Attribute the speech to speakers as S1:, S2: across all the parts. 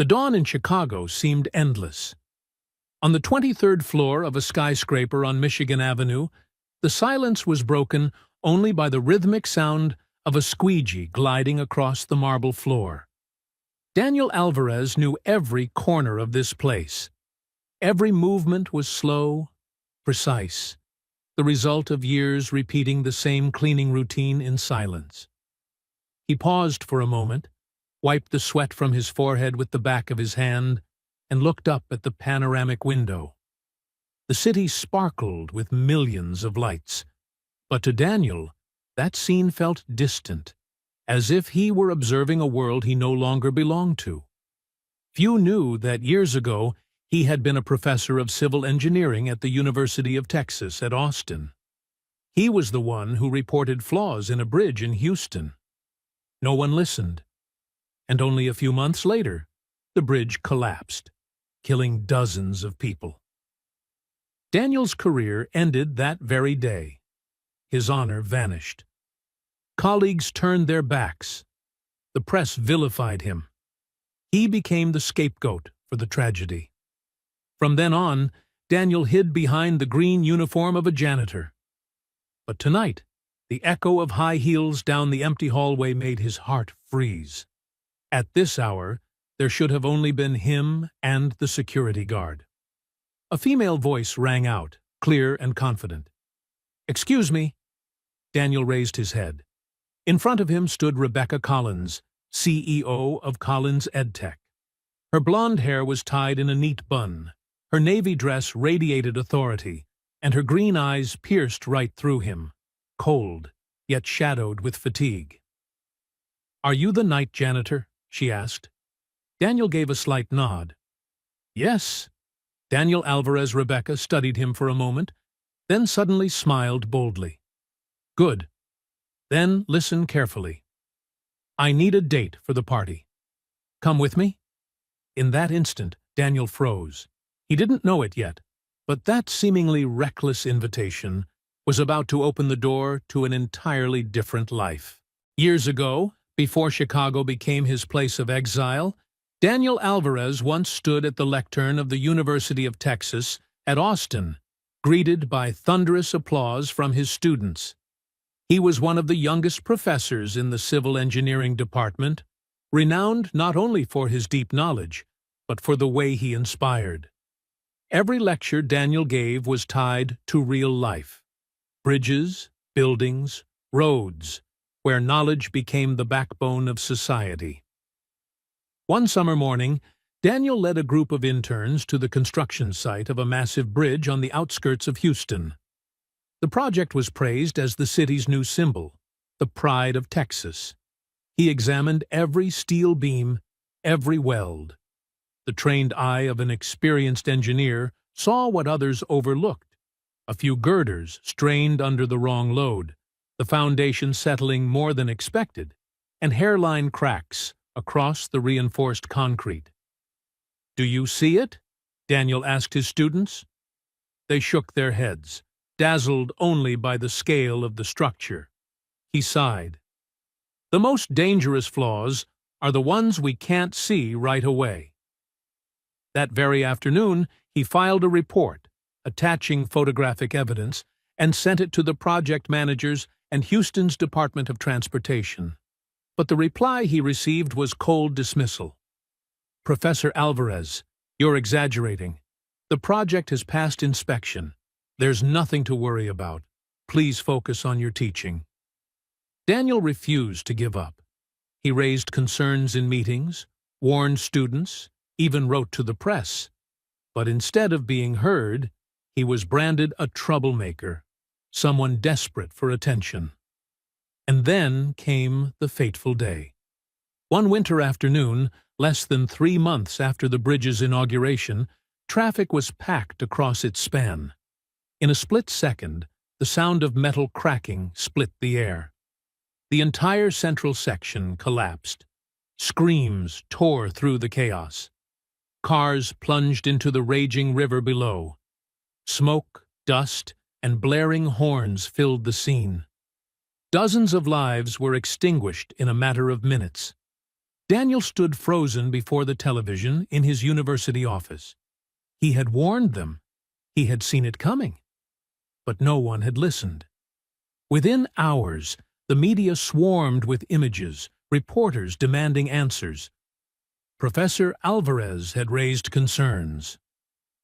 S1: The dawn in Chicago seemed endless. On the 23rd floor of a skyscraper on Michigan Avenue, the silence was broken only by the rhythmic sound of a squeegee gliding across the marble floor. Daniel Alvarez knew every corner of this place. Every movement was slow, precise, the result of years repeating the same cleaning routine in silence. He paused for a moment, wiped the sweat from his forehead with the back of his hand, and looked up at the panoramic window. The city sparkled with millions of lights, but to Daniel, that scene felt distant, as if he were observing a world he no longer belonged to. Few knew that years ago he had been a professor of civil engineering at the University of Texas at Austin. He was the one who reported flaws in a bridge in Houston. No one listened, and only a few months later, the bridge collapsed, killing dozens of people. Daniel's career ended that very day. His honor vanished. Colleagues turned their backs. The press vilified him. He became the scapegoat for the tragedy. From then on, Daniel hid behind the green uniform of a janitor. But tonight, the echo of high heels down the empty hallway made his heart freeze. At this hour, there should have only been him and the security guard. A female voice rang out, clear and confident. "Excuse me." Daniel raised his head. In front of him stood Rebecca Collins, CEO of Collins EdTech. Her blonde hair was tied in a neat bun. Her navy dress radiated authority, and her green eyes pierced right through him, cold, yet shadowed with fatigue. "Are you the night janitor?" she asked. Daniel gave a slight nod. "Yes." Daniel Alvarez. Rebecca studied him for a moment, then suddenly smiled boldly. "Good. Then listen carefully. I need a date for the party. Come with me?" In that instant, Daniel froze. He didn't know it yet, but that seemingly reckless invitation was about to open the door to an entirely different life. Years ago, before Chicago became his place of exile, Daniel Alvarez once stood at the lectern of the University of Texas at Austin, greeted by thunderous applause from his students. He was one of the youngest professors in the civil engineering department, renowned not only for his deep knowledge, but for the way he inspired. Every lecture Daniel gave was tied to real life. Bridges, buildings, roads, where knowledge became the backbone of society. One summer morning, Daniel led a group of interns to the construction site of a massive bridge on the outskirts of Houston. The project was praised as the city's new symbol, the pride of Texas. He examined every steel beam, every weld. The trained eye of an experienced engineer saw what others overlooked: a few girders strained under the wrong load, the foundation settling more than expected, and hairline cracks across the reinforced concrete. "Do you see it?" Daniel asked his students. They shook their heads, dazzled only by the scale of the structure. He sighed. "The most dangerous flaws are the ones we can't see right away." That very afternoon, he filed a report, attaching photographic evidence, and sent it to the project managers and Houston's Department of Transportation. But the reply he received was cold dismissal. "Professor Alvarez, you're exaggerating. The project has passed inspection. There's nothing to worry about. Please focus on your teaching." Daniel refused to give up. He raised concerns in meetings, warned students, even wrote to the press. But instead of being heard, he was branded a troublemaker, someone desperate for attention. And then came the fateful day. One winter afternoon, less than 3 months after the bridge's inauguration, traffic was packed across its span. In a split second, the sound of metal cracking split the air. The entire central section collapsed. Screams tore through the chaos. Cars plunged into the raging river below. Smoke, dust, and blaring horns filled the scene. Dozens of lives were extinguished in a matter of minutes. Daniel stood frozen before the television in his university office. He had warned them. He had seen it coming. But no one had listened. Within hours, the media swarmed with images, reporters demanding answers. Professor Alvarez had raised concerns.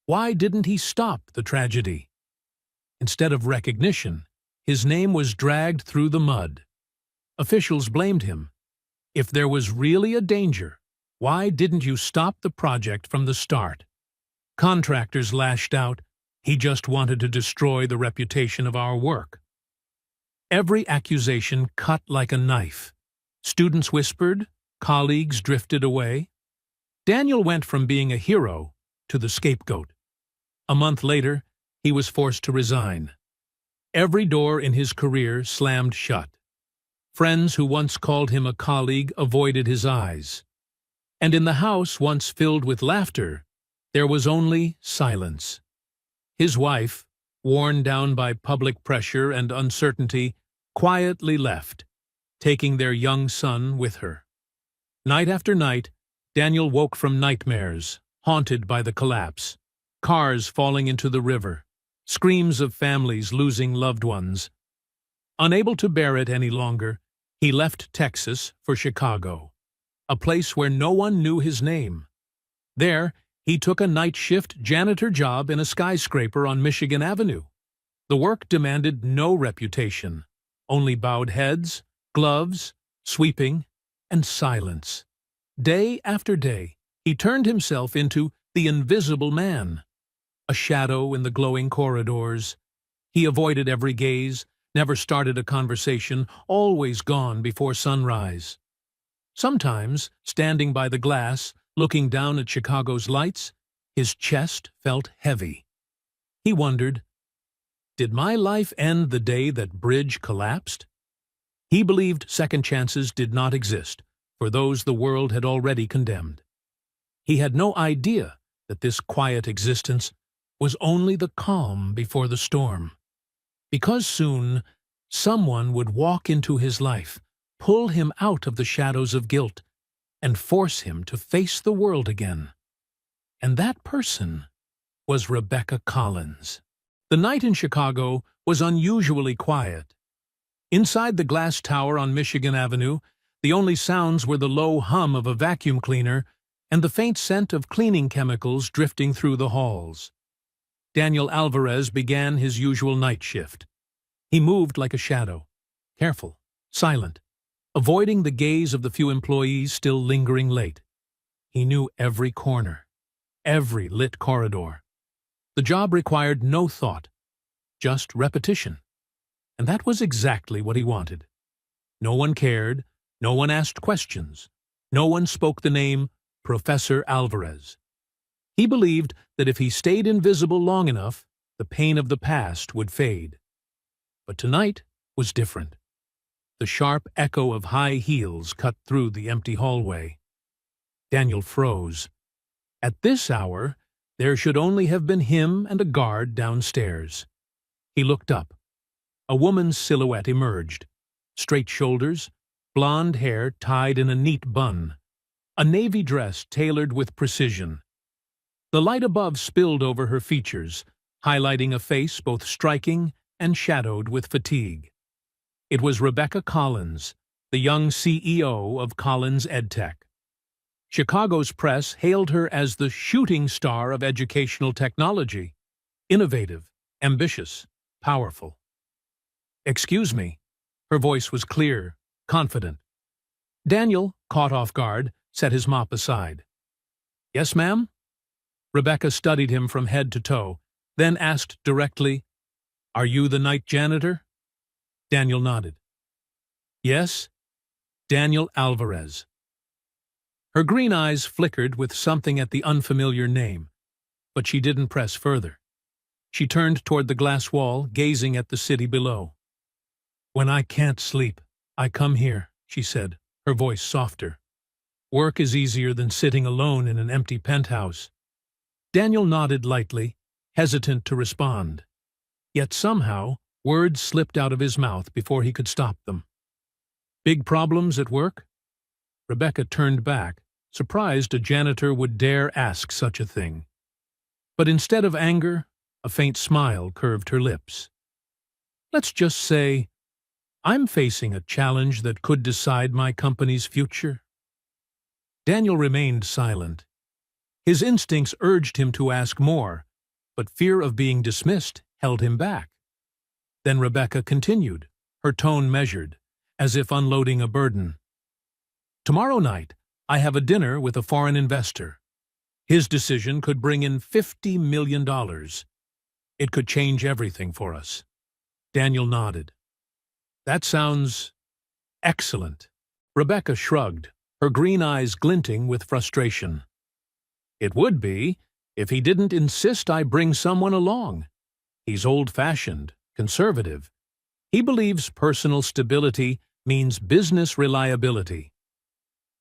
S1: Why didn't he stop the tragedy? Instead of recognition, his name was dragged through the mud. Officials blamed him. If there was really a danger, why didn't you stop the project from the start? Contractors lashed out. He just wanted to destroy the reputation of our work. Every accusation cut like a knife. Students whispered, colleagues drifted away. Daniel went from being a hero to the scapegoat. A month later, he was forced to resign. Every door in his career slammed shut. Friends who once called him a colleague avoided his eyes. And in the house once filled with laughter, there was only silence. His wife, worn down by public pressure and uncertainty, quietly left, taking their young son with her. Night after night, Daniel woke from nightmares, haunted by the collapse. Cars falling into the river, screams of families losing loved ones. Unable to bear it any longer, he left Texas for Chicago, a place where no one knew his name. There, he took a night shift janitor job in a skyscraper on Michigan Avenue. The work demanded no reputation, only bowed heads, gloves, sweeping, and silence. Day after day, he turned himself into the invisible man, a shadow in the glowing corridors. He avoided every gaze, never started a conversation, always gone before sunrise. Sometimes, standing by the glass, looking down at Chicago's lights, his chest felt heavy. He wondered, did my life end the day that bridge collapsed? He believed second chances did not exist for those the world had already condemned. He had no idea that this quiet existence was only the calm before the storm. Because soon, someone would walk into his life, pull him out of the shadows of guilt, and force him to face the world again. And that person was Rebecca Collins. The night in Chicago was unusually quiet. Inside the glass tower on Michigan Avenue, the only sounds were the low hum of a vacuum cleaner and the faint scent of cleaning chemicals drifting through the halls. Daniel Alvarez began his usual night shift. He moved like a shadow, careful, silent, avoiding the gaze of the few employees still lingering late. He knew every corner, every lit corridor. The job required no thought, just repetition. And that was exactly what he wanted. No one cared, no one asked questions, no one spoke the name Professor Alvarez. He believed that if he stayed invisible long enough, the pain of the past would fade. But tonight was different. The sharp echo of high heels cut through the empty hallway. Daniel froze. At this hour, there should only have been him and a guard downstairs. He looked up. A woman's silhouette emerged. Straight shoulders, blonde hair tied in a neat bun. A navy dress tailored with precision. The light above spilled over her features, highlighting a face both striking and shadowed with fatigue. It was Rebecca Collins, the young CEO of Collins EdTech. Chicago's press hailed her as the shooting star of educational technology, innovative, ambitious, powerful. "Excuse me." Her voice was clear, confident. Daniel, caught off guard, set his mop aside. "Yes, ma'am?" Rebecca studied him from head to toe, then asked directly, "Are you the night janitor?" Daniel nodded. "Yes, Daniel Alvarez." Her green eyes flickered with something at the unfamiliar name, but she didn't press further. She turned toward the glass wall, gazing at the city below. "When I can't sleep, I come here," she said, her voice softer. "Work is easier than sitting alone in an empty penthouse." Daniel nodded lightly, hesitant to respond. Yet somehow, words slipped out of his mouth before he could stop them. "Big problems at work?" Rebecca turned back, surprised a janitor would dare ask such a thing. But instead of anger, a faint smile curved her lips. Let's just say, I'm facing a challenge that could decide my company's future. Daniel remained silent. His instincts urged him to ask more, but fear of being dismissed held him back. Then Rebecca continued, her tone measured, as if unloading a burden. Tomorrow night, I have a dinner with a foreign investor. His decision could bring in $50 million. It could change everything for us. Daniel nodded. That sounds excellent. Rebecca shrugged, her green eyes glinting with frustration. It would be, if he didn't insist I bring someone along. He's old-fashioned, conservative. He believes personal stability means business reliability.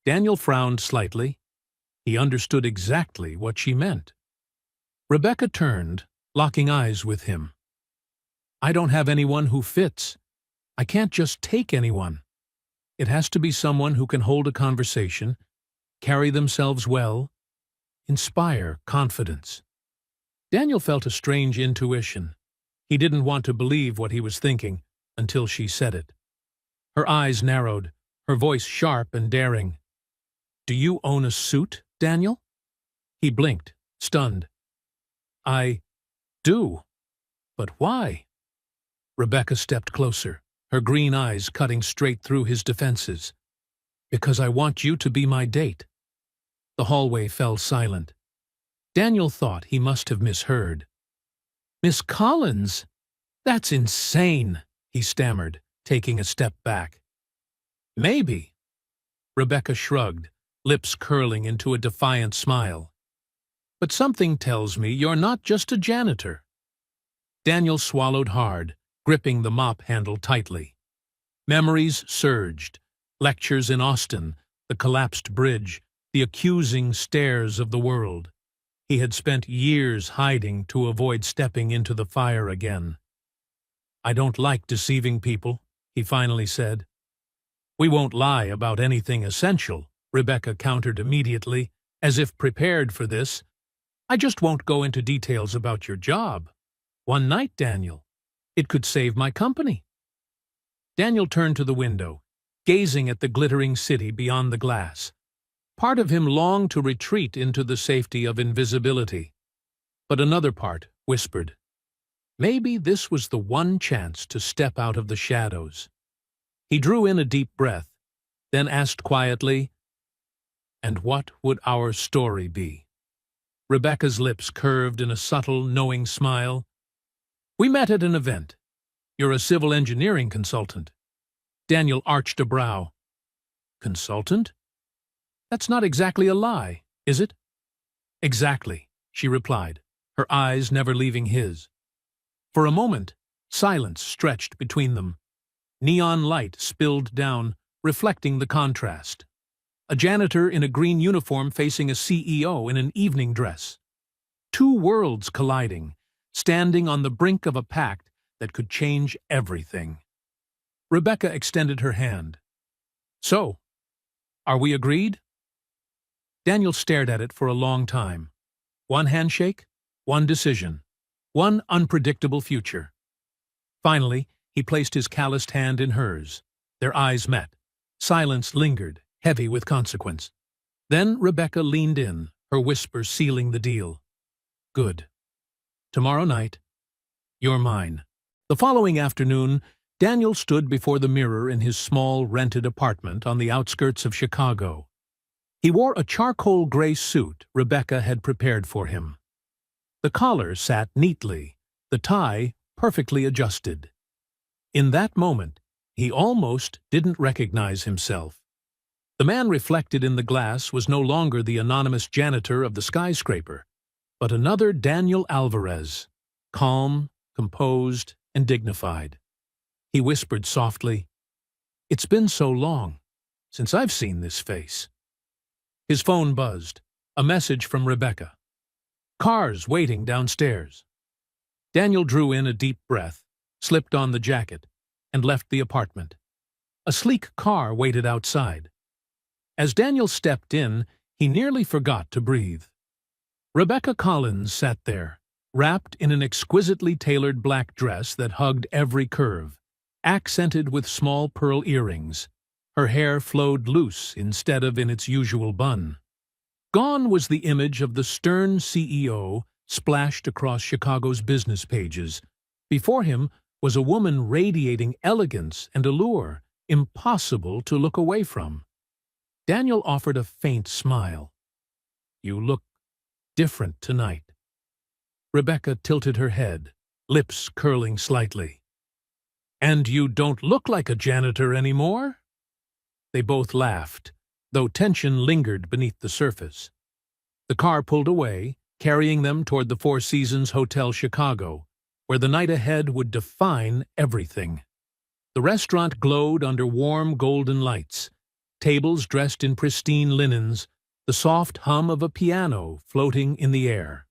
S1: Daniel frowned slightly. He understood exactly what she meant. Rebecca turned, locking eyes with him. I don't have anyone who fits. I can't just take anyone. It has to be someone who can hold a conversation, carry themselves well, inspire confidence. Daniel felt a strange intuition. He didn't want to believe what he was thinking until she said it. Her eyes narrowed, her voice sharp and daring. Do you own a suit, Daniel? He blinked, stunned. I do. But why? Rebecca stepped closer, her green eyes cutting straight through his defenses. Because I want you to be my date. The hallway fell silent. Daniel thought he must have misheard. Miss Collins? That's insane, he stammered, taking a step back. Maybe. Rebecca shrugged, lips curling into a defiant smile. But something tells me you're not just a janitor. Daniel swallowed hard, gripping the mop handle tightly. Memories surged. Lectures in Austin, the collapsed bridge, the accusing stares of the world. He had spent years hiding to avoid stepping into the fire again. I don't like deceiving people, he finally said. We won't lie about anything essential, Rebecca countered immediately, as if prepared for this. I just won't go into details about your job. One night, Daniel. It could save my company. Daniel turned to the window, gazing at the glittering city beyond the glass. Part of him longed to retreat into the safety of invisibility. But another part whispered, maybe this was the one chance to step out of the shadows. He drew in a deep breath, then asked quietly, and what would our story be? Rebecca's lips curved in a subtle, knowing smile. We met at an event. You're a civil engineering consultant. Daniel arched a brow. Consultant? That's not exactly a lie, is it? Exactly, she replied, her eyes never leaving his. For a moment, silence stretched between them. Neon light spilled down, reflecting the contrast. A janitor in a green uniform facing a CEO in an evening dress. Two worlds colliding, standing on the brink of a pact that could change everything. Rebecca extended her hand. So, are we agreed? Daniel stared at it for a long time. One handshake, one decision, one unpredictable future. Finally, he placed his calloused hand in hers. Their eyes met. Silence lingered, heavy with consequence. Then Rebecca leaned in, her whisper sealing the deal. Good. Tomorrow night, you're mine. The following afternoon, Daniel stood before the mirror in his small rented apartment on the outskirts of Chicago. He wore a charcoal gray suit Rebecca had prepared for him. The collar sat neatly, the tie perfectly adjusted. In that moment, he almost didn't recognize himself. The man reflected in the glass was no longer the anonymous janitor of the skyscraper, but another Daniel Alvarez, calm, composed, and dignified. He whispered softly, It's been so long since I've seen this face. His phone buzzed, a message from Rebecca. Cars waiting downstairs. Daniel drew in a deep breath, slipped on the jacket, and left the apartment. A sleek car waited outside. As Daniel stepped in, he nearly forgot to breathe. Rebecca Collins sat there, wrapped in an exquisitely tailored black dress that hugged every curve, accented with small pearl earrings. Her hair flowed loose instead of in its usual bun. Gone was the image of the stern CEO splashed across Chicago's business pages. Before him was a woman radiating elegance and allure, impossible to look away from. Daniel offered a faint smile. "You look different tonight." Rebecca tilted her head, lips curling slightly. "And you don't look like a janitor anymore?" They both laughed, though tension lingered beneath the surface. The car pulled away, carrying them toward the Four Seasons Hotel Chicago, where the night ahead would define everything. The restaurant glowed under warm golden lights, tables dressed in pristine linens, the soft hum of a piano floating in the air.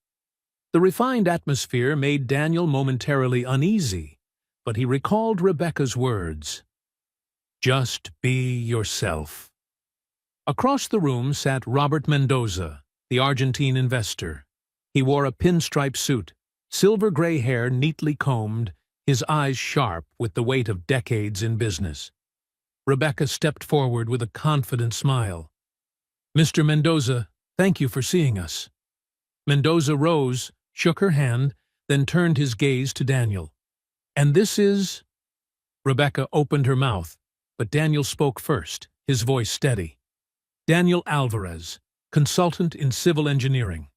S1: The refined atmosphere made Daniel momentarily uneasy, but he recalled Rebecca's words. "Just be yourself." Across the room sat Robert Mendoza, the Argentine investor. He wore a pinstripe suit, silver-gray hair neatly combed, his eyes sharp with the weight of decades in business. Rebecca stepped forward with a confident smile. "Mr. Mendoza, thank you for seeing us." Mendoza rose, shook her hand, then turned his gaze to Daniel. "And this is—" Rebecca opened her mouth, but Daniel spoke first, his voice steady. "Daniel Alvarez, consultant in civil engineering."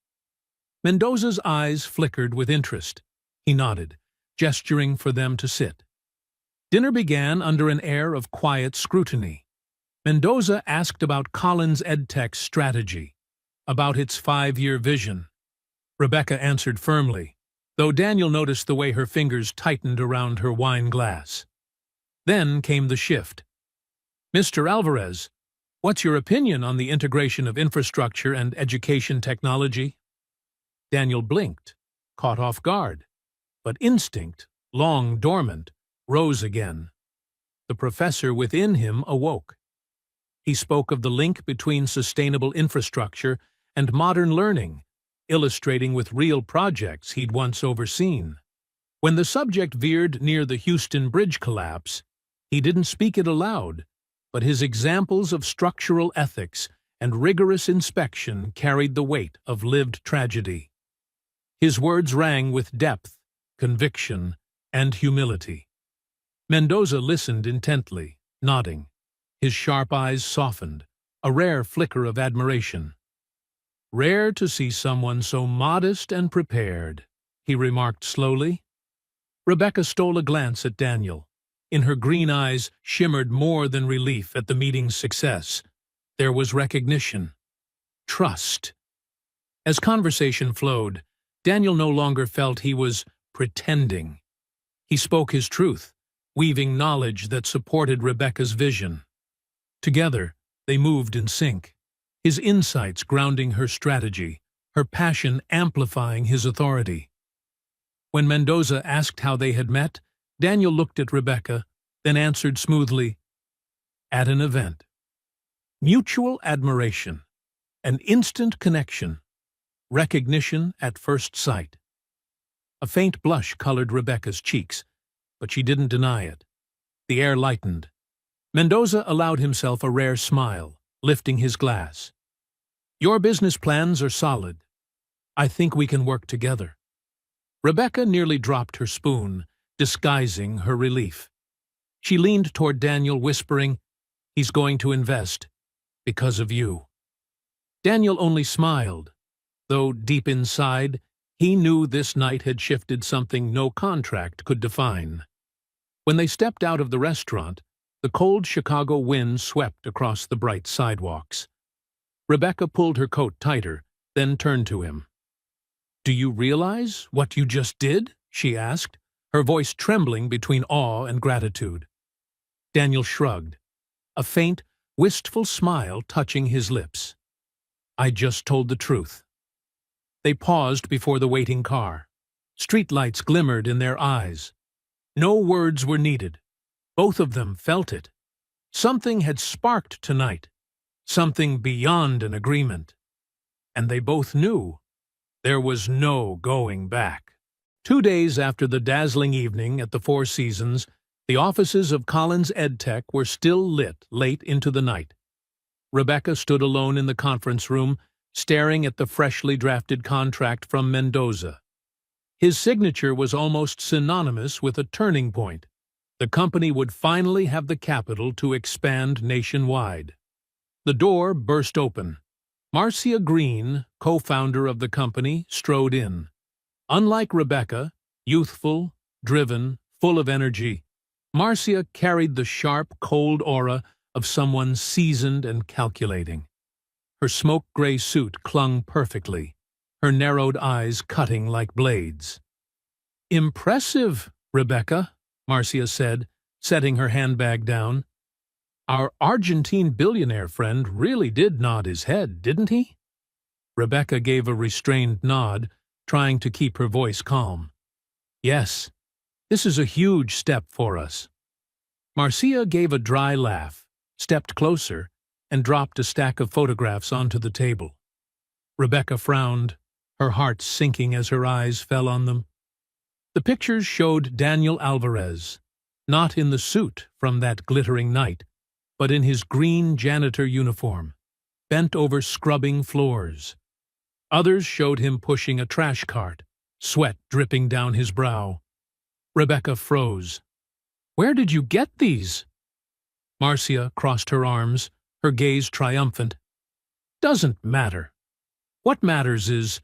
S1: Mendoza's eyes flickered with interest. He nodded, gesturing for them to sit. Dinner began under an air of quiet scrutiny. Mendoza asked about Collins EdTech's strategy, about its 5-year vision. Rebecca answered firmly, though Daniel noticed the way her fingers tightened around her wine glass. Then came the shift. "Mr. Alvarez, what's your opinion on the integration of infrastructure and education technology?" Daniel blinked, caught off guard, but instinct, long dormant, rose again. The professor within him awoke. He spoke of the link between sustainable infrastructure and modern learning, illustrating with real projects he'd once overseen. When the subject veered near the Houston Bridge collapse, he didn't speak it aloud, but his examples of structural ethics and rigorous inspection carried the weight of lived tragedy. His words rang with depth, conviction, and humility. Mendoza listened intently, nodding. His sharp eyes softened, a rare flicker of admiration. "Rare to see someone so modest and prepared," he remarked slowly. Rebecca stole a glance at Daniel. In her green eyes shimmered more than relief at the meeting's success. There was recognition. Trust. As conversation flowed, Daniel no longer felt he was pretending. He spoke his truth, weaving knowledge that supported Rebecca's vision. Together, they moved in sync, his insights grounding her strategy, her passion amplifying his authority. When Mendoza asked how they had met, Daniel looked at Rebecca, then answered smoothly, "At an event." Mutual admiration, an instant connection, recognition at first sight. A faint blush colored Rebecca's cheeks, but she didn't deny it. The air lightened. Mendoza allowed himself a rare smile, lifting his glass. "Your business plans are solid. I think we can work together." Rebecca nearly dropped her spoon, disguising her relief. She leaned toward Daniel, whispering, "He's going to invest, because of you." Daniel only smiled, though deep inside, he knew this night had shifted something no contract could define. When they stepped out of the restaurant, the cold Chicago wind swept across the bright sidewalks. Rebecca pulled her coat tighter, then turned to him. "Do you realize what you just did?" she asked, her voice trembling between awe and gratitude. Daniel shrugged, a faint, wistful smile touching his lips. "I just told the truth." They paused before the waiting car. Streetlights glimmered in their eyes. No words were needed. Both of them felt it. Something had sparked tonight. something beyond an agreement. And they both knew there was no going back. 2 days after the dazzling evening at the Four Seasons, the offices of Collins EdTech were still lit late into the night. Rebecca stood alone in the conference room, staring at the freshly drafted contract from Mendoza. His signature was almost synonymous with a turning point. The company would finally have the capital to expand nationwide. The door burst open. Marcia Green, co-founder of the company, strode in. Unlike Rebecca, youthful, driven, full of energy, Marcia carried the sharp, cold aura of someone seasoned and calculating. Her smoke-gray suit clung perfectly, her narrowed eyes cutting like blades. "Impressive, Rebecca," Marcia said, setting her handbag down. "Our Argentine billionaire friend really did nod his head, didn't he?" Rebecca gave a restrained nod, trying to keep her voice calm. "Yes, this is a huge step for us." Marcia gave a dry laugh, stepped closer, and dropped a stack of photographs onto the table. Rebecca frowned, her heart sinking as her eyes fell on them. The pictures showed Daniel Alvarez, not in the suit from that glittering night, but in his green janitor uniform, bent over scrubbing floors. Others showed him pushing a trash cart, sweat dripping down his brow. Rebecca froze. "Where did you get these?" Marcia crossed her arms, her gaze triumphant. "Doesn't matter. What matters is,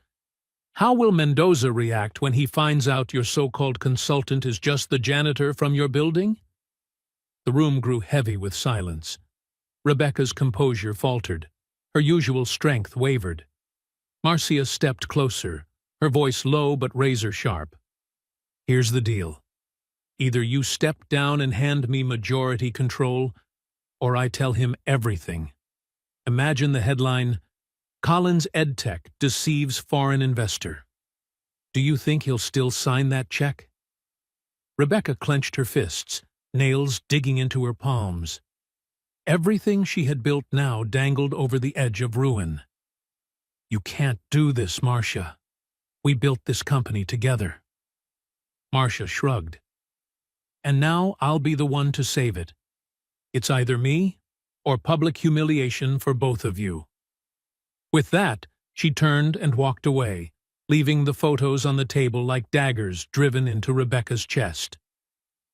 S1: how will Mendoza react when he finds out your so-called consultant is just the janitor from your building?" The room grew heavy with silence. Rebecca's composure faltered. Her usual strength wavered. Marcia stepped closer, her voice low but razor-sharp. "Here's the deal. Either you step down and hand me majority control, or I tell him everything. Imagine the headline, 'Collins EdTech deceives foreign investor.' Do you think he'll still sign that check?" Rebecca clenched her fists, nails digging into her palms. Everything she had built now dangled over the edge of ruin. "You can't do this, Marcia. We built this company together." Marcia shrugged. "And now I'll be the one to save it. It's either me or public humiliation for both of you." With that, she turned and walked away, leaving the photos on the table like daggers driven into Rebecca's chest.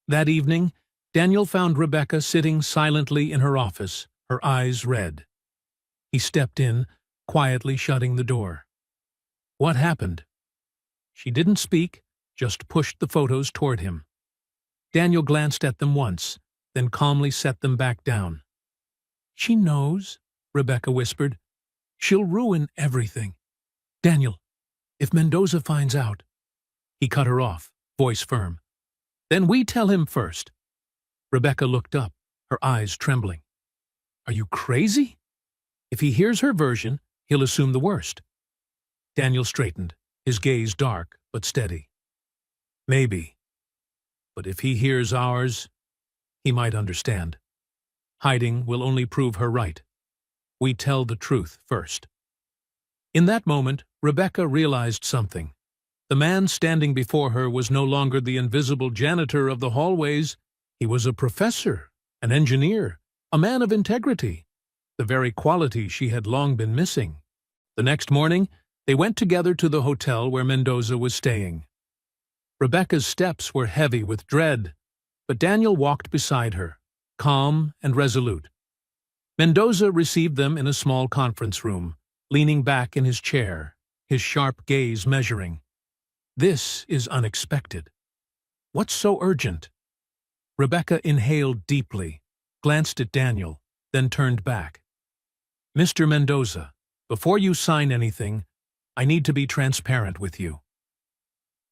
S1: That evening, Daniel found Rebecca sitting silently in her office, her eyes red. He stepped in, quietly shutting the door. "What happened?" She didn't speak, just pushed the photos toward him. Daniel glanced at them once, then calmly set them back down. "She knows," Rebecca whispered. "She'll ruin everything. Daniel, if Mendoza finds out—" He cut her off, voice firm. "Then we tell him first." Rebecca looked up, her eyes trembling. "Are you crazy? If he hears her version, he'll assume the worst." Daniel straightened, his gaze dark but steady. "Maybe. But if he hears ours, he might understand. Hiding will only prove her right. We tell the truth first." In that moment, Rebecca realized something. The man standing before her was no longer the invisible janitor of the hallways. He was a professor, an engineer, a man of integrity, the very quality she had long been missing. The next morning, they went together to the hotel where Mendoza was staying. Rebecca's steps were heavy with dread, but Daniel walked beside her, calm and resolute. Mendoza received them in a small conference room, leaning back in his chair, his sharp gaze measuring. "This is unexpected. What's so urgent?" Rebecca inhaled deeply, glanced at Daniel, then turned back. "Mr. Mendoza, before you sign anything, I need to be transparent with you."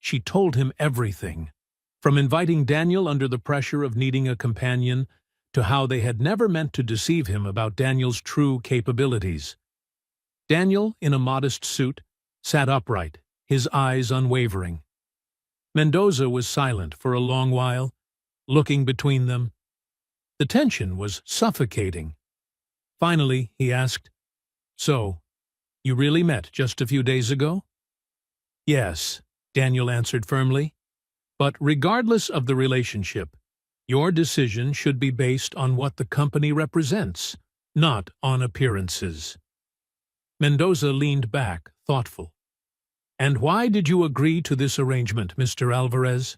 S1: She told him everything, from inviting Daniel under the pressure of needing a companion to how they had never meant to deceive him about Daniel's true capabilities. Daniel, in a modest suit, sat upright, his eyes unwavering. Mendoza was silent for a long while, looking between them. The tension was suffocating. Finally, he asked, "So, you really met just a few days ago?" "Yes," Daniel answered firmly. "But regardless of the relationship, your decision should be based on what the company represents, not on appearances." Mendoza leaned back, thoughtful. "And why did you agree to this arrangement, Mr. Alvarez?"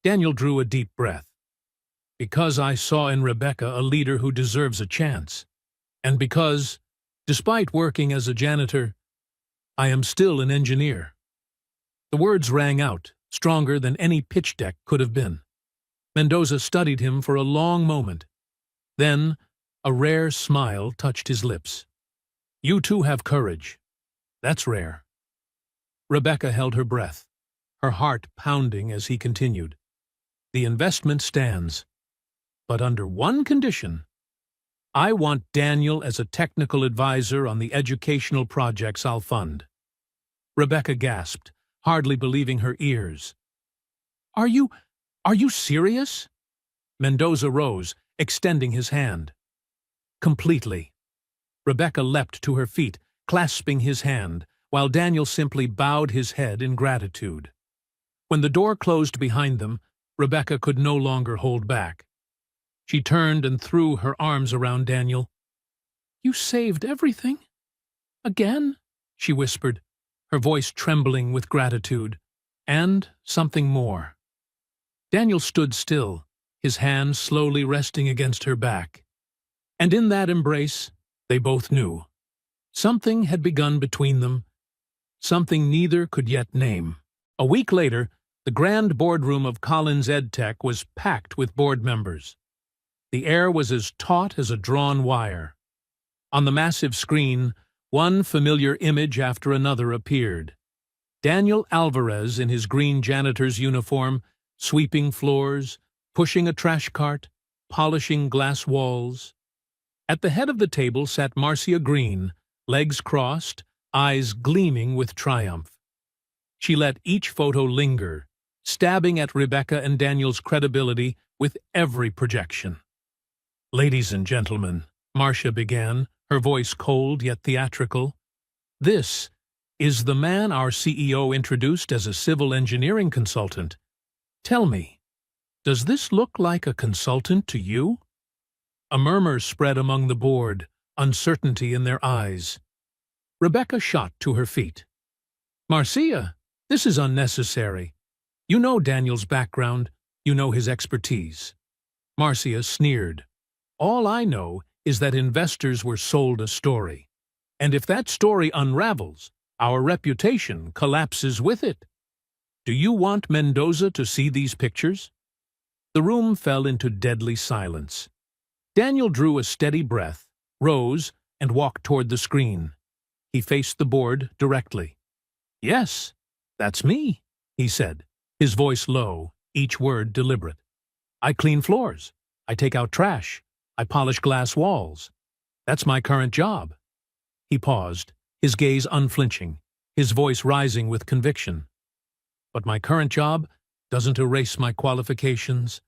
S1: Daniel drew a deep breath. "Because I saw in Rebecca a leader who deserves a chance. And because, despite working as a janitor, I am still an engineer." The words rang out, stronger than any pitch deck could have been. Mendoza studied him for a long moment. Then, a rare smile touched his lips. "You too have courage. That's rare." Rebecca held her breath, her heart pounding as he continued. "The investment stands, but under one condition. I want Daniel as a technical advisor on the educational projects I'll fund." Rebecca gasped, hardly believing her ears. Are you serious?" Mendoza rose, extending his hand. "Completely." Rebecca leapt to her feet, clasping his hand, while Daniel simply bowed his head in gratitude. When the door closed behind them, Rebecca could no longer hold back. She turned and threw her arms around Daniel. "You saved everything? Again?" she whispered, her voice trembling with gratitude. "And something more." Daniel stood still, his hand slowly resting against her back. And in that embrace, they both knew. Something had begun between them, something neither could yet name. A week later, the grand boardroom of Collins EdTech was packed with board members. The air was as taut as a drawn wire. On the massive screen, one familiar image after another appeared. Daniel Alvarez in his green janitor's uniform, sweeping floors, pushing a trash cart, polishing glass walls. At the head of the table sat Marcia Green, legs crossed, eyes gleaming with triumph. She let each photo linger, stabbing at Rebecca and Daniel's credibility with every projection. "Ladies and gentlemen," Marcia began, her voice cold yet theatrical, "this is the man our CEO introduced as a civil engineering consultant. Tell me, does this look like a consultant to you?" A murmur spread among the board, uncertainty in their eyes. Rebecca shot to her feet. "Marcia, this is unnecessary. You know Daniel's background, you know his expertise." Marcia sneered. "All I know is that investors were sold a story. And if that story unravels, our reputation collapses with it. Do you want Mendoza to see these pictures?" The room fell into deadly silence. Daniel drew a steady breath, rose, and walked toward the screen. He faced the board directly. "Yes, that's me," he said, his voice low, each word deliberate. "I clean floors. I take out trash. I polish glass walls. That's my current job." He paused, his gaze unflinching, his voice rising with conviction. "But my current job doesn't erase my qualifications.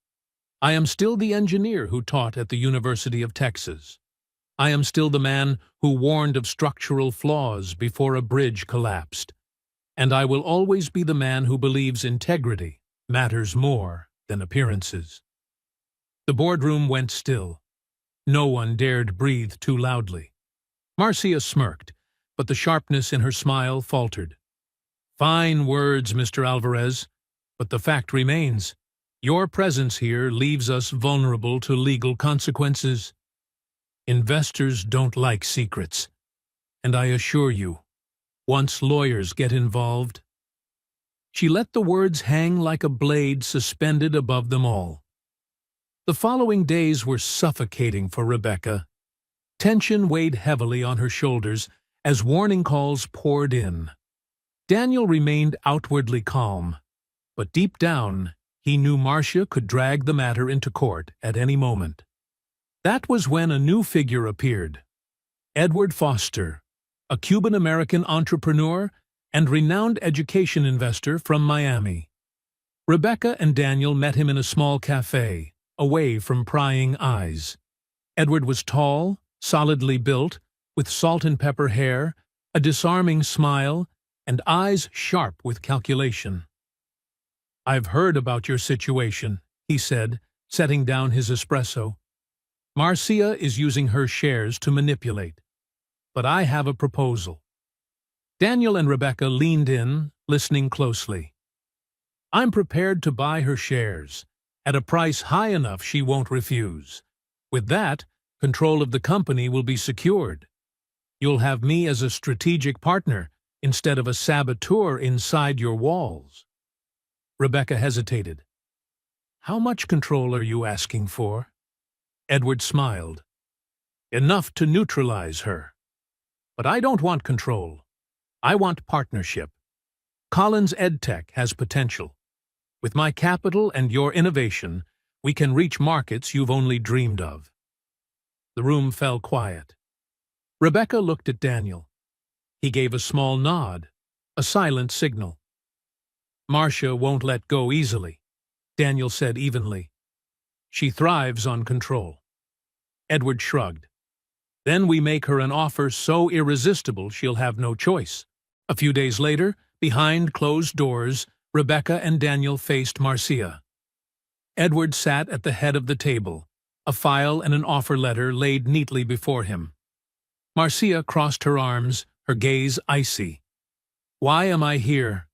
S1: I am still the engineer who taught at the University of Texas. I am still the man who warned of structural flaws before a bridge collapsed. And I will always be the man who believes integrity matters more than appearances." The boardroom went still. No one dared breathe too loudly. Marcia smirked, but the sharpness in her smile faltered. "Fine words, Mr. Alvarez, but the fact remains. Your presence here leaves us vulnerable to legal consequences. Investors don't like secrets, and I assure you, once lawyers get involved—" She let the words hang like a blade suspended above them all. The following days were suffocating for Rebecca. Tension weighed heavily on her shoulders as warning calls poured in. Daniel remained outwardly calm, but deep down he knew Marcia could drag the matter into court at any moment. That was when a new figure appeared. Edward Foster, a Cuban-American entrepreneur and renowned education investor from Miami. Rebecca and Daniel met him in a small cafe, away from prying eyes. Edward was tall, solidly built, with salt and pepper hair, a disarming smile, and eyes sharp with calculation. "I've heard about your situation," he said, setting down his espresso. "Marcia is using her shares to manipulate. But I have a proposal." Daniel and Rebecca leaned in, listening closely. "I'm prepared to buy her shares, at a price high enough she won't refuse. With that, control of the company will be secured. You'll have me as a strategic partner instead of a saboteur inside your walls." Rebecca hesitated. "How much control are you asking for?" Edward smiled. "Enough to neutralize her. But I don't want control. I want partnership. Collins EdTech has potential. With my capital and your innovation, we can reach markets you've only dreamed of." The room fell quiet. Rebecca looked at Daniel. He gave a small nod, a silent signal. "Marcia won't let go easily," Daniel said evenly. "She thrives on control." Edward shrugged. "Then we make her an offer so irresistible she'll have no choice." A few days later, behind closed doors, Rebecca and Daniel faced Marcia. Edward sat at the head of the table, a file and an offer letter laid neatly before him. Marcia crossed her arms, her gaze icy. "Why am I here?"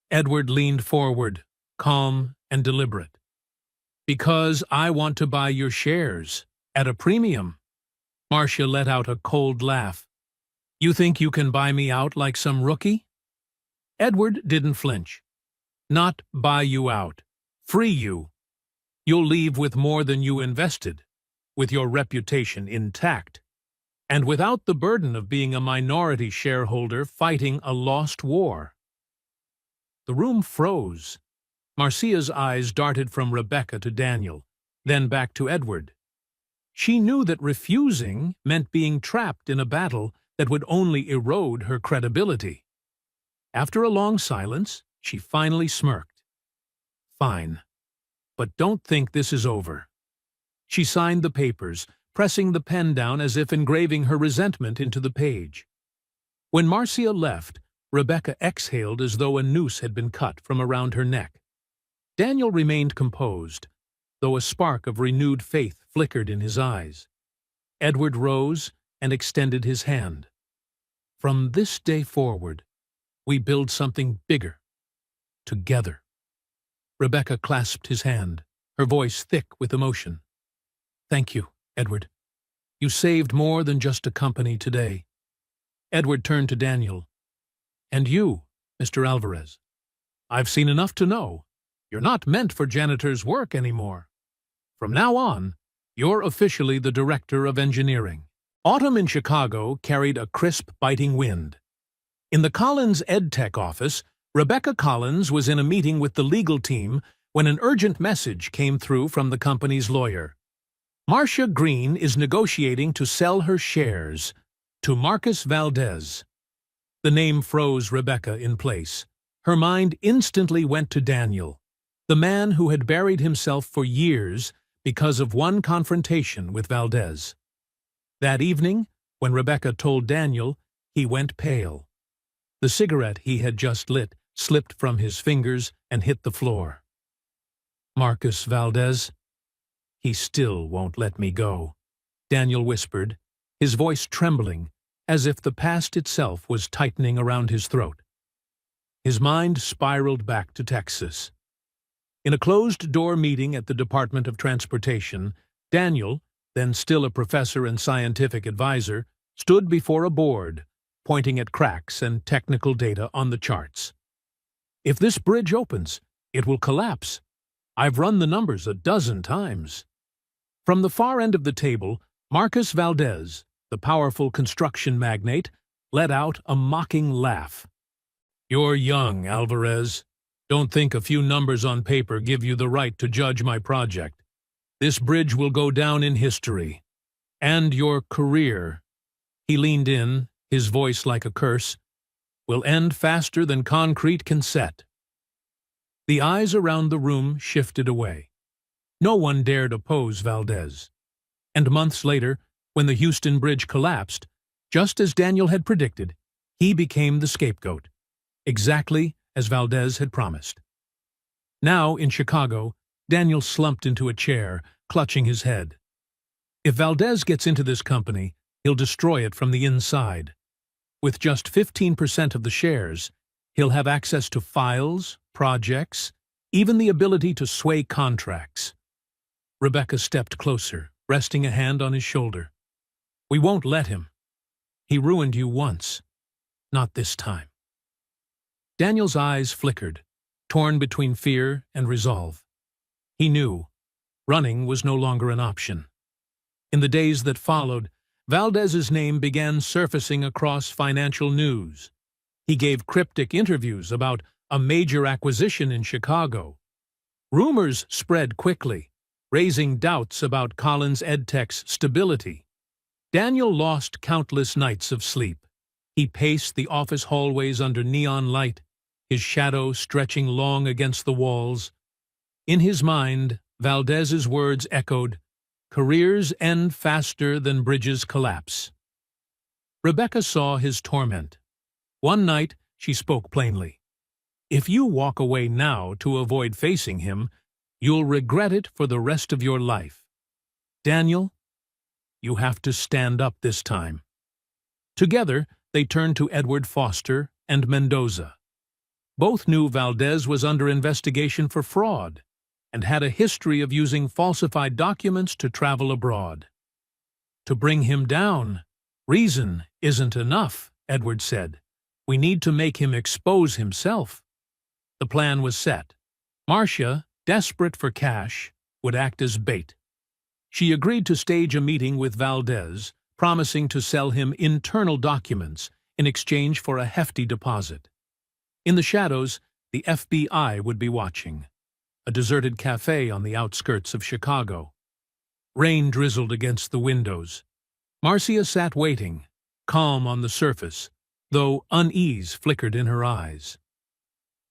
S1: Edward leaned forward, calm and deliberate. "Because I want to buy your shares, at a premium." Marcia let out a cold laugh. "You think you can buy me out like some rookie?" Edward didn't flinch. "Not buy you out. Free you. You'll leave with more than you invested, with your reputation intact, and without the burden of being a minority shareholder fighting a lost war." The room froze. Marcia's eyes darted from Rebecca to Daniel, then back to Edward. She knew that refusing meant being trapped in a battle that would only erode her credibility. After a long silence, she finally smirked. "Fine. But don't think this is over." She signed the papers, pressing the pen down as if engraving her resentment into the page. When Marcia left, Rebecca exhaled as though a noose had been cut from around her neck. Daniel remained composed, though a spark of renewed faith flickered in his eyes. Edward rose and extended his hand. "From this day forward, we build something bigger, together." Rebecca clasped his hand, her voice thick with emotion. "Thank you, Edward. You saved more than just a company today." Edward turned to Daniel. "And you, Mr. Alvarez. I've seen enough to know you're not meant for Janitor's work anymore. From now on, you're officially the Director of Engineering." Autumn in Chicago carried a crisp, biting wind. In the Collins EdTech office, Rebecca Collins was in a meeting with the legal team when an urgent message came through from the company's lawyer. Marcia Green is negotiating to sell her shares to Marcus Valdez. The name froze Rebecca in place. Her mind instantly went to Daniel, the man who had buried himself for years because of one confrontation with Valdez. That evening, when Rebecca told Daniel, he went pale. The cigarette he had just lit slipped from his fingers and hit the floor. "Marcus Valdez? He still won't let me go," Daniel whispered, his voice trembling, as if the past itself was tightening around his throat. His mind spiraled back to Texas. In a closed-door meeting at the Department of Transportation, Daniel, then still a professor and scientific advisor, stood before a board, pointing at cracks and technical data on the charts. "If this bridge opens, it will collapse. I've run the numbers a dozen times." From the far end of the table, Marcus Valdez, the powerful construction magnate, let out a mocking laugh. "You're young, Alvarez. Don't think a few numbers on paper give you the right to judge my project. This bridge will go down in history. And your career," he leaned in, his voice like a curse, "will end faster than concrete can set." The eyes around the room shifted away. No one dared oppose Valdez. And months later, When the Houston Bridge collapsed, just as Daniel had predicted, he became the scapegoat, exactly as Valdez had promised. Now, in Chicago, Daniel slumped into a chair, clutching his head. If Valdez gets into this company, he'll destroy it from the inside. With just 15% of the shares, he'll have access to files, projects, even the ability to sway contracts. Rebecca stepped closer, resting a hand on his shoulder. We won't let him. He ruined you once. Not this time. Daniel's eyes flickered, torn between fear and resolve. He knew running was no longer an option. In the days that followed, Valdez's name began surfacing across financial news. He gave cryptic interviews about a major acquisition in Chicago. Rumors spread quickly, raising doubts about Collins EdTech's stability. Daniel lost countless nights of sleep. He paced the office hallways under neon light, his shadow stretching long against the walls. In his mind, Valdez's words echoed, "Careers end faster than bridges collapse." Rebecca saw his torment. One night, she spoke plainly. If you walk away now to avoid facing him, you'll regret it for the rest of your life. Daniel, you have to stand up this time. Together, they turned to Edward Foster and Mendoza. Both knew Valdez was under investigation for fraud and had a history of using falsified documents to travel abroad. To bring him down, reason isn't enough, Edward said. We need to make him expose himself. The plan was set. Marcia, desperate for cash, would act as bait. She agreed to stage a meeting with Valdez, promising to sell him internal documents in exchange for a hefty deposit. In the shadows, the FBI would be watching. A deserted cafe on the outskirts of Chicago. Rain drizzled against the windows. Marcia sat waiting, calm on the surface, though unease flickered in her eyes.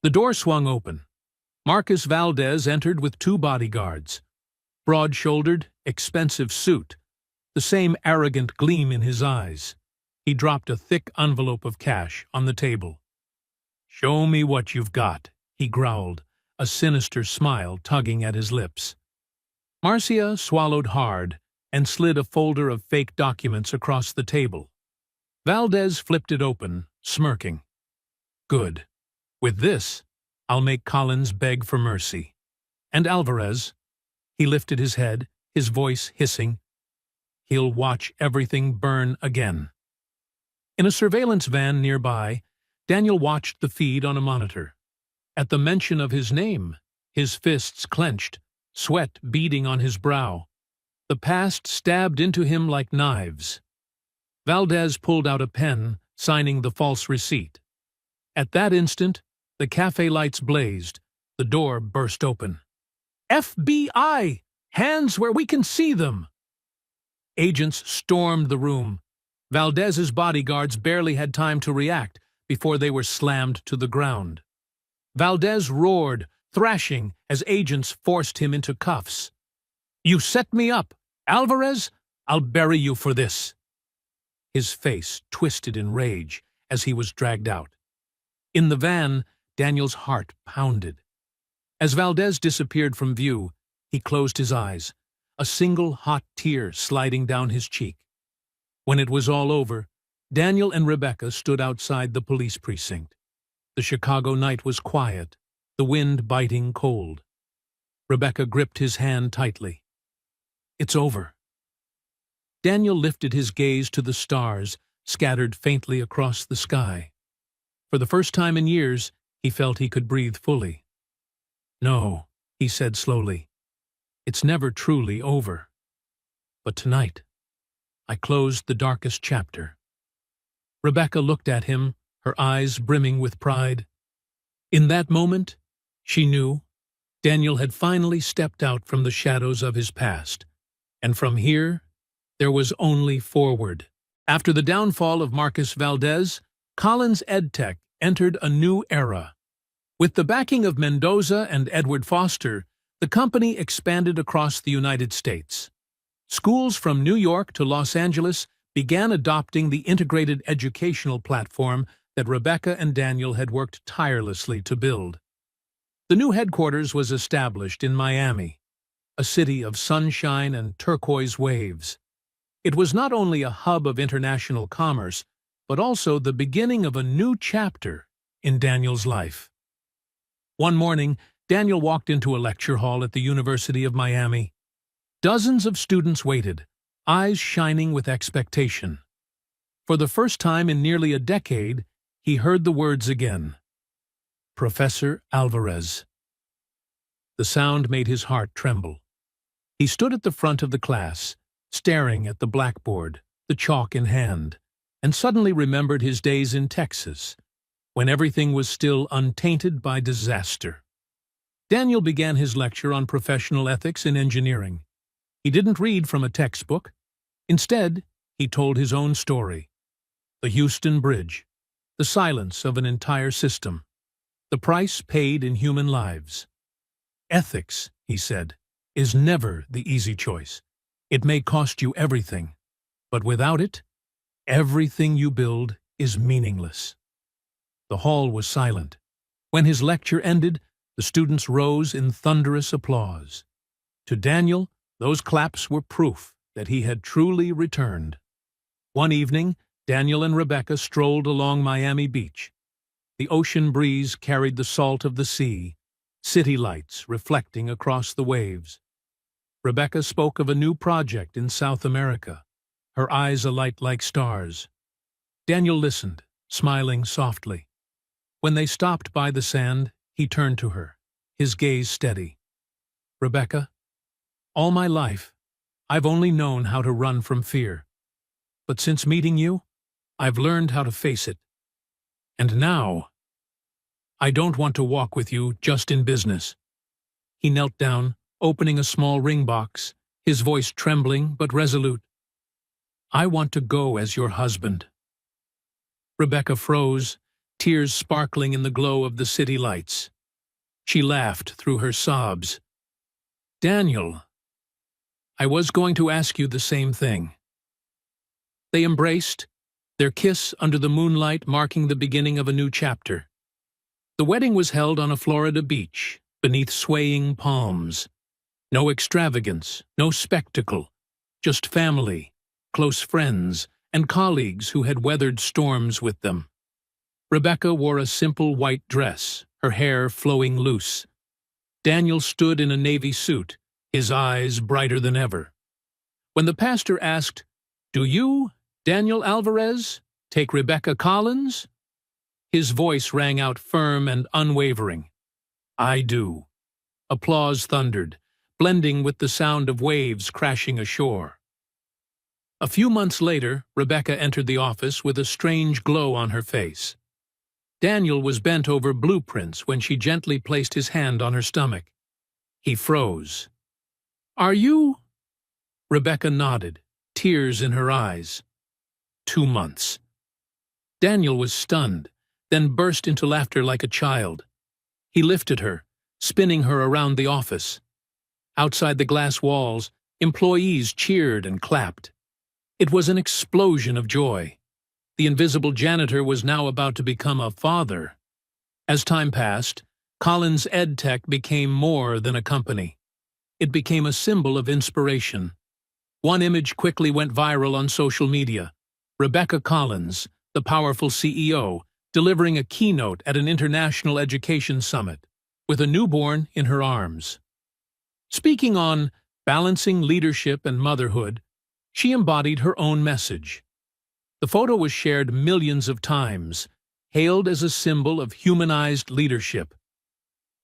S1: The door swung open. Marcus Valdez entered with 2 bodyguards. Broad-shouldered, expensive suit, the same arrogant gleam in his eyes. He dropped a thick envelope of cash on the table. "Show me what you've got," he growled, a sinister smile tugging at his lips. Marcia swallowed hard and slid a folder of fake documents across the table. Valdez flipped it open, smirking. "Good. With this, I'll make Collins beg for mercy. And Alvarez," he lifted his head, his voice hissing, "he'll watch everything burn again." In a surveillance van nearby, Daniel watched the feed on a monitor. At the mention of his name, his fists clenched, sweat beading on his brow. The past stabbed into him like knives. Valdez pulled out a pen, signing the false receipt. At that instant, the cafe lights blazed. The door burst open. "FBI! Hands where we can see them!" Agents stormed the room. Valdez's bodyguards barely had time to react before they were slammed to the ground. Valdez roared, thrashing as agents forced him into cuffs. "You set me up! Alvarez, I'll bury you for this!" His face twisted in rage as he was dragged out. In the van, Daniel's heart pounded. As Valdez disappeared from view, he closed his eyes, a single hot tear sliding down his cheek. When it was all over, Daniel and Rebecca stood outside the police precinct. The Chicago night was quiet, the wind biting cold. Rebecca gripped his hand tightly. "It's over." Daniel lifted his gaze to the stars, scattered faintly across the sky. For the first time in years, he felt he could breathe fully. "No," he said slowly. "It's never truly over. But tonight, I closed the darkest chapter." Rebecca looked at him, her eyes brimming with pride. In that moment, she knew Daniel had finally stepped out from the shadows of his past, and from here, there was only forward. After the downfall of Marcus Valdez, Collins EdTech entered a new era. With the backing of Mendoza and Edward Foster, the company expanded across the United States. Schools from New York to Los Angeles began adopting the integrated educational platform that Rebecca and Daniel had worked tirelessly to build. The new headquarters was established in Miami, a city of sunshine and turquoise waves. It was not only a hub of international commerce, but also the beginning of a new chapter in Daniel's life. One morning, Daniel walked into a lecture hall at the University of Miami. Dozens of students waited, eyes shining with expectation. For the first time in nearly a decade, he heard the words again. Professor Alvarez. The sound made his heart tremble. He stood at the front of the class, staring at the blackboard, the chalk in hand, and suddenly remembered his days in Texas, when everything was still untainted by disaster. Daniel began his lecture on professional ethics in engineering. He didn't read from a textbook. Instead, he told his own story. The Houston Bridge, the silence of an entire system, the price paid in human lives. Ethics, he said, is never the easy choice. It may cost you everything, but without it, everything you build is meaningless. The hall was silent. When his lecture ended, the students rose in thunderous applause. To Daniel, those claps were proof that he had truly returned. One evening, Daniel and Rebecca strolled along Miami Beach. The ocean breeze carried the salt of the sea, city lights reflecting across the waves. Rebecca spoke of a new project in South America, her eyes alight like stars. Daniel listened, smiling softly. When they stopped by the sand, he turned to her, his gaze steady. Rebecca, all my life, I've only known how to run from fear. But since meeting you, I've learned how to face it. And now, I don't want to walk with you just in business. He knelt down, opening a small ring box, his voice trembling but resolute. I want to go as your husband. Rebecca froze, tears sparkling in the glow of the city lights. She laughed through her sobs. Daniel, I was going to ask you the same thing. They embraced, their kiss under the moonlight marking the beginning of a new chapter. The wedding was held on a Florida beach, beneath swaying palms. No extravagance, no spectacle, just family, close friends, and colleagues who had weathered storms with them. Rebecca wore a simple white dress, her hair flowing loose. Daniel stood in a navy suit, his eyes brighter than ever. When the pastor asked, "Do you, Daniel Alvarez, take Rebecca Collins?" his voice rang out firm and unwavering. I do. Applause thundered, blending with the sound of waves crashing ashore. A few months later, Rebecca entered the office with a strange glow on her face. Daniel was bent over blueprints when she gently placed his hand on her stomach. He froze. Are you? Rebecca nodded, tears in her eyes. 2 months. Daniel was stunned, then burst into laughter like a child. He lifted her, spinning her around the office. Outside the glass walls, employees cheered and clapped. It was an explosion of joy. The invisible janitor was now about to become a father. As time passed, Collins EdTech became more than a company. It became a symbol of inspiration. One image quickly went viral on social media. Rebecca Collins, the powerful CEO, delivering a keynote at an international education summit, with a newborn in her arms. Speaking on balancing leadership and motherhood, she embodied her own message. The photo was shared millions of times, hailed as a symbol of humanized leadership.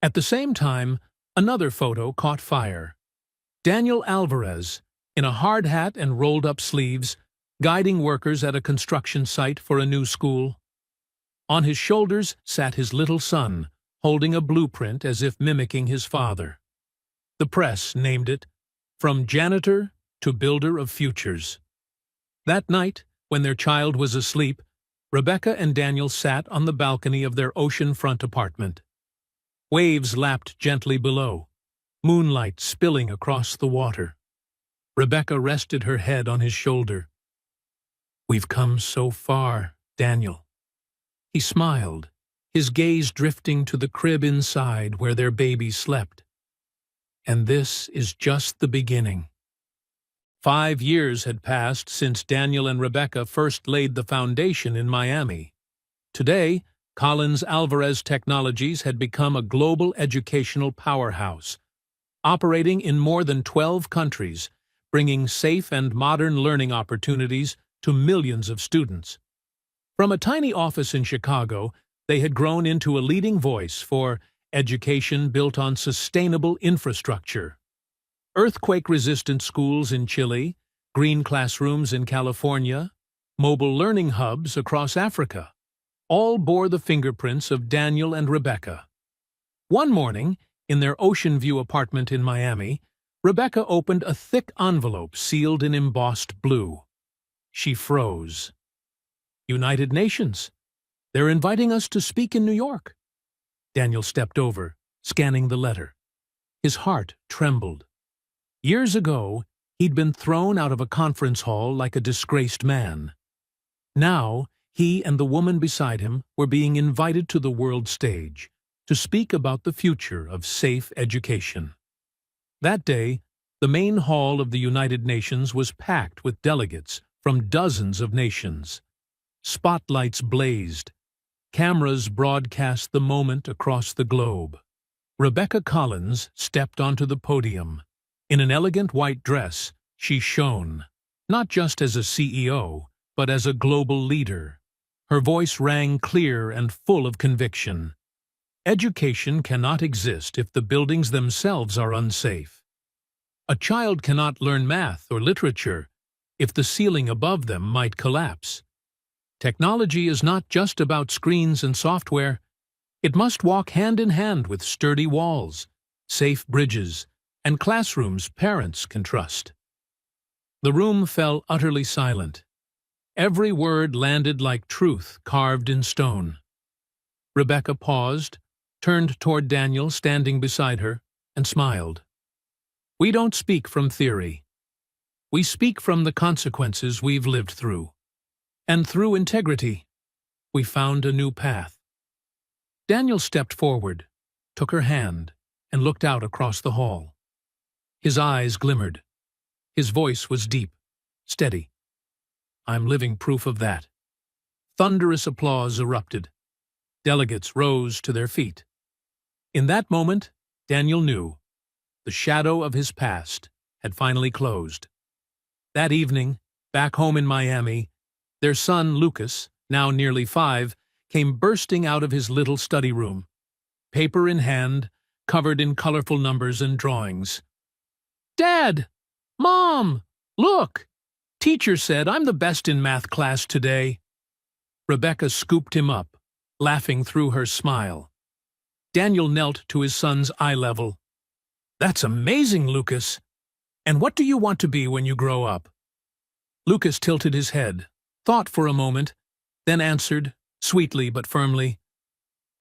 S1: At the same time, another photo caught fire. Daniel Alvarez, in a hard hat and rolled-up sleeves, guiding workers at a construction site for a new school. On his shoulders sat his little son, holding a blueprint as if mimicking his father. The press named it, From Janitor to Builder of Futures. That night, when their child was asleep, Rebecca and Daniel sat on the balcony of their oceanfront apartment. Waves lapped gently below, moonlight spilling across the water. Rebecca rested her head on his shoulder. "We've come so far, Daniel." He smiled, his gaze drifting to the crib inside where their baby slept. "And this is just the beginning." 5 years had passed since Daniel and Rebecca first laid the foundation in Miami. Today, Collins Alvarez Technologies had become a global educational powerhouse, operating in more than 12 countries, bringing safe and modern learning opportunities to millions of students. From a tiny office in Chicago, they had grown into a leading voice for education built on sustainable infrastructure. Earthquake-resistant schools in Chile, green classrooms in California, mobile learning hubs across Africa, all bore the fingerprints of Daniel and Rebecca. One morning, in their Ocean View apartment in Miami, Rebecca opened a thick envelope sealed in embossed blue. She froze. "United Nations. They're inviting us to speak in New York." Daniel stepped over, scanning the letter. His heart trembled. Years ago, he'd been thrown out of a conference hall like a disgraced man. Now, he and the woman beside him were being invited to the world stage to speak about the future of safe education. That day, the main hall of the United Nations was packed with delegates from dozens of nations. Spotlights blazed. Cameras broadcast the moment across the globe. Rebecca Collins stepped onto the podium. In an elegant white dress, she shone, not just as a CEO, but as a global leader. Her voice rang clear and full of conviction. Education cannot exist if the buildings themselves are unsafe. A child cannot learn math or literature if the ceiling above them might collapse. Technology is not just about screens and software. It must walk hand in hand with sturdy walls, safe bridges, and classrooms parents can trust. The room fell utterly silent. Every word landed like truth carved in stone. Rebecca paused, turned toward Daniel standing beside her, and smiled. "We don't speak from theory. We speak from the consequences we've lived through. And through integrity, we found a new path." Daniel stepped forward, took her hand, and looked out across the hall. His eyes glimmered. His voice was deep, steady. "I'm living proof of that." Thunderous applause erupted. Delegates rose to their feet. In that moment, Daniel knew the shadow of his past had finally closed. That evening, back home in Miami, their son Lucas, now nearly 5, came bursting out of his little study room, paper in hand, covered in colorful numbers and drawings. "Dad! Mom! Look! Teacher said I'm the best in math class today." Rebecca scooped him up, laughing through her smile. Daniel knelt to his son's eye level. "That's amazing, Lucas. And what do you want to be when you grow up?" Lucas tilted his head, thought for a moment, then answered, sweetly but firmly,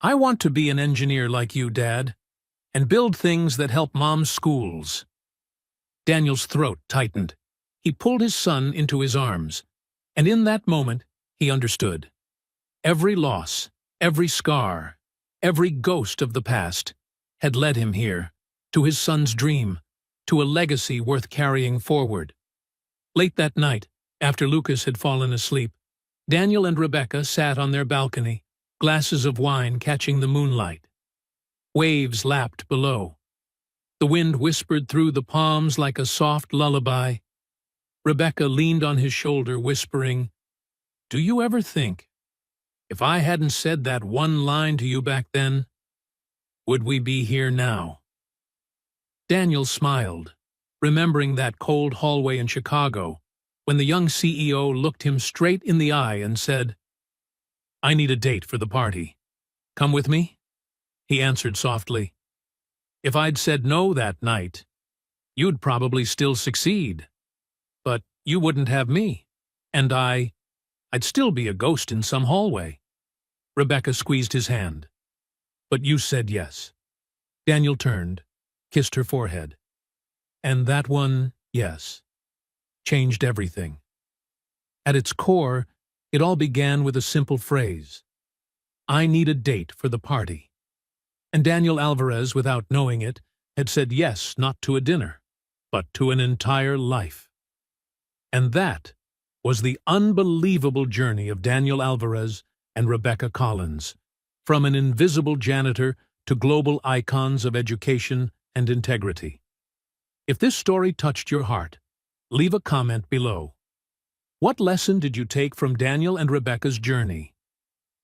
S1: "I want to be an engineer like you, Dad, and build things that help Mom's schools." Daniel's throat tightened. He pulled his son into his arms, and in that moment he understood. Every loss, every scar, every ghost of the past had led him here, to his son's dream, to a legacy worth carrying forward. Late that night, after Lucas had fallen asleep, Daniel and Rebecca sat on their balcony, glasses of wine catching the moonlight. Waves lapped below. The wind whispered through the palms like a soft lullaby. Rebecca leaned on his shoulder, whispering, "Do you ever think, if I hadn't said that one line to you back then, would we be here now?" Daniel smiled, remembering that cold hallway in Chicago, when the young CEO looked him straight in the eye and said, "I need a date for the party. Come with me?" He answered softly, "If I'd said no that night, you'd probably still succeed. But you wouldn't have me, and I'd still be a ghost in some hallway." Rebecca squeezed his hand. "But you said yes." Daniel turned, kissed her forehead. "And that one, yes, changed everything. At its core, it all began with a simple phrase: "I need a date for the party." And Daniel Alvarez, without knowing it, had said yes not to a dinner, but to an entire life. And that was the unbelievable journey of Daniel Alvarez and Rebecca Collins, from an invisible janitor to global icons of education and integrity. If this story touched your heart, leave a comment below. What lesson did you take from Daniel and Rebecca's journey?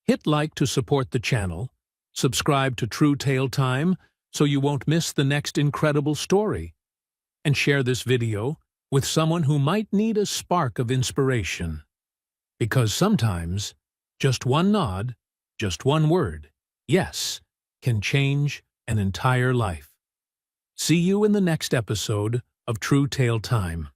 S1: Hit like to support the channel, subscribe to True Tale Time so you won't miss the next incredible story, and share this video with someone who might need a spark of inspiration. Because sometimes, just one nod, just one word, yes, can change an entire life. See you in the next episode of True Tale Time.